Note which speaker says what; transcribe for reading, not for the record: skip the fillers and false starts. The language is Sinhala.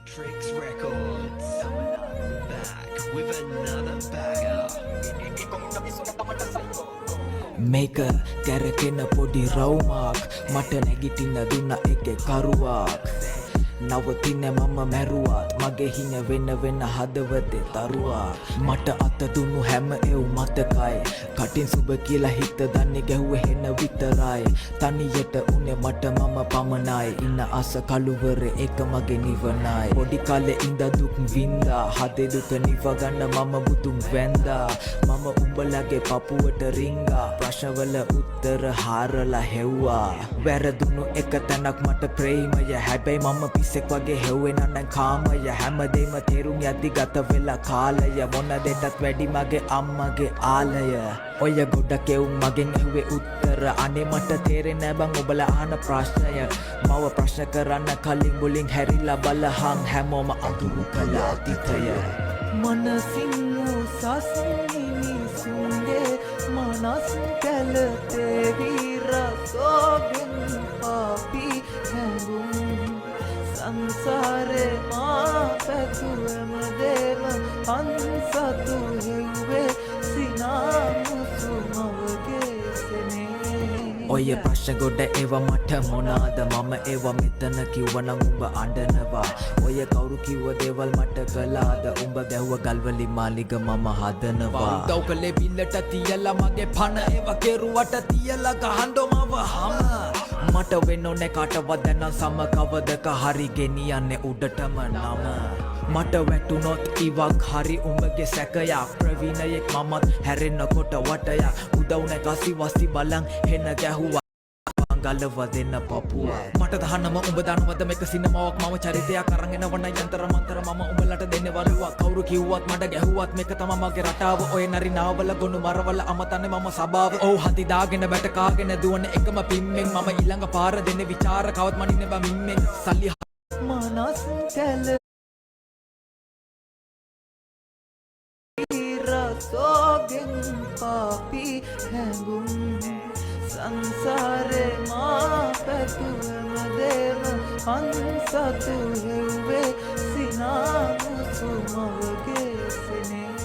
Speaker 1: Tricks Records back with another bagger.
Speaker 2: මේක කැරකෙන පොඩි රවුමක් මට නැගිටින්න දුන්න එකේ කරුවක් නවතින මම මැරුවත් මගේ හින වෙන වෙන හදවතේ තරුවා මට අත දුන්නු හැම එව් මතකයි කටින් සුබ කියලා හිත දන්නේ ගැහුවේ හෙන විතරයි තනියට උනේ මට මම පමණයි ඉන්න අස කළුවරේ එක මගේ නිවනයි පොඩි කාලේ ඉඳ දුක් වින්දා හදේ දුක නිව ගන්න මම බුදුන් වැන්දා මම උඹලගේ පපුවට රිංගා ප්‍රශ්නවල උත්තර හාරලා හෙව්වා වැරදුණු එක තැනක් මට ප්‍රේමය හැබැයි මම පිස්සෙක් වගේ හෙව්වෙන නම් කාමය හැමදේම තේරුම් යද්දි ගත වෙලා කාලය මොන දෙයටත් වැඩි මගේ අම්මගේ ආලය ඔය ගොඩක් එවුන් මගෙන් ඇහුවේ උත්තර අනේ මට තේරෙන්නේ බං ඔබලා අහන ප්‍රශ්නය මව ප්‍රශ්න කරන්න කලින් මුලින් හැරිලා බලහන් හැමෝම අතුරු කළා තිතය මනසින් උසස් මිනිසුන්ගේ මනස් කැලතේ විරසෝගෙන් පාපි හැඟුම් සංසාරේ මා පැතුවම දේව අන්සතු හෙව්වේ සිනාමුසු මවගේ සෙනේ ඔය ප්‍රශ්න ගොඩ ඒව මට මොනාද මම ඒව මෙතන කිව්වනම් උඹ අඬනවා ඔය කවුරු කිව්ව දේවල් මට කළාද උඹ ගැහුව ගල්වලි මාලිග මම හදනවා උදව් කළේ බිල්ලට තියලා මගේ පණ ඒව කෙරුවට තියලා ගහන්න මව හම මට වෙන්නෝනේ කාටවත් දැන් සම කවදක හරි ගෙනියන්නේ උඩටම නම මට වැටුනොත් ඉවක් හරි උඹගේ සැකයක් ප්‍රවීණයෙක් මමත් හැරෙන්නකොට වටයක් උදව් නැකසි වසි බලන් හෙන ගැහුවා ගලව දෙන්න පපුව මට දහන්නම උඹ දන්නවද මේක සිනමාවක් මම චරිතයක් අරන් එනවන යන්තර මන්තර මම උඹලට දෙන්නේ වරුවක් කවුරු කිව්වත් මට ගැහුවත් මේක තමයි මගේ රටාව ඔය නරි නාවල ගොනු මරවල අමතන්නේ මම සබාව ඔව් හති දාගෙන බැට කාගෙන දුවන එකම පිම්මෙන් මම ඊළඟ පාර දෙන්නේ ਵਿਚාර කවත් මනින්නේ බා මිම්මෙන් සල්ලි මනස් කැල රසෝගෙන් පාපි හැඟුම් සංසාරේ මා පැතුවම දේව අන්සතු හෙව්වේ සිනාමුසු මවගේ සෙනේ